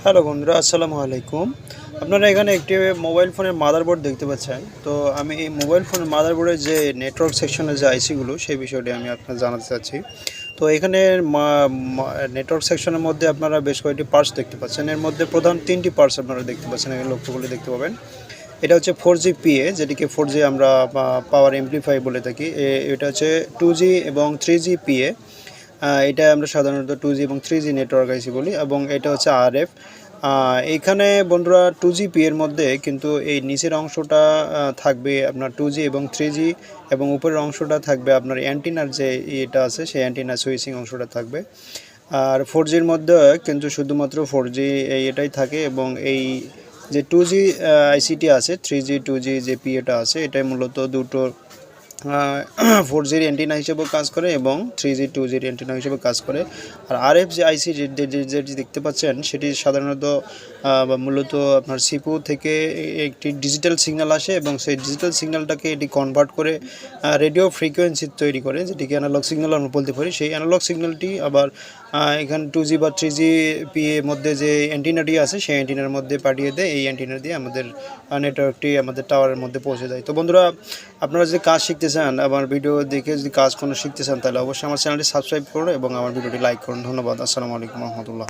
Hello বন্ধুরা, আসসালামু আলাইকুম। আপনারা এখানে একটি মোবাইল ফোনের মাদারবোর্ড দেখতে পাচ্ছেন। তো আমি এই মোবাইল ফোনের মাদারবোর্ডের যে নেটওয়ার্ক সেকশনের যে আইসিগুলো সেই বিষয়টি আমি আপনাকে জানাতে চাচ্ছি। তো এখানে নেটওয়ার্ক সেকশনের মধ্যে আপনারা বেশ কয়েকটি পার্টস দেখতে পাচ্ছেন। এর মধ্যে প্রধান ৩টি পার্টস আপনারা দেখতে পাচ্ছেন, এখানে লক্ষ্য করলে দেখতে পাবেন। এটা হচ্ছে 4G PA, যেটিকে 4G আমরা পাওয়ার এমপ্লিফাই বলে থাকি। এটা হচ্ছে 2G এবং 3G PA। এটা আমরা সাধারণত 2G এবং 3G নেটওয়ার্ক আইসি বলি, এবং এটা হচ্ছে RF। এইখানে বন্ধুরা 2GP এর মধ্যে কিন্তু এই নিচের অংশটা থাকবে আপনার 2G এবং 3G, এবং উপরের অংশটা থাকবে আপনার অ্যান্টিনার যে এটা আছে সেই অ্যান্টিনা সুইচিং অংশটা থাকবে। আর 4Gর মধ্যে কিন্তু শুধুমাত্র 4G এটাই থাকে, এবং এই যে 2G আইসিটি আছে, 3G 2G যে পিএটা আছে, এটাই মূলত দুটো 4Gর অ্যান্টিনা হিসেবেও কাজ করে এবং 3G 2Gর অ্যান্টিনা হিসেবে কাজ করে। আর RF যে আইসি যেটি দেখতে পাচ্ছেন সেটি সাধারণত বা মূলত আপনার সিপু থেকে একটি ডিজিটাল সিগন্যাল আসে, এবং সেই ডিজিটাল সিগন্যালটাকে এটি কনভার্ট করে রেডিও ফ্রিকোয়েন্সি তৈরি করে, যেটিকে অ্যানালগ সিগন্যাল আমরা বলতে পারি। সেই অ্যানালগ সিগন্যালটি আবার এখানে 2G বা 3G পিএ মধ্যে যে অ্যান্টিনাটি আছে সেই অ্যান্টিনার মধ্যে পাঠিয়ে দেয়। এই অ্যান্টিনা দিয়ে আমাদের নেটওয়ার্কটি আমাদের টাওয়ারের মধ্যে পৌঁছে দেয়। তো বন্ধুরা, আপনারা যদি কাজ শিখতে চান, আমার ভিডিও দেখে যদি কাজ কোনো শিখতে চান, তাহলে অবশ্যই আমার চ্যানেলটি সাবস্ক্রাইব করুন এবং আমার ভিডিওটি লাইক করুন। ধন্যবাদ। আসসালামু আলাইকুম রহমতুল্লাহ।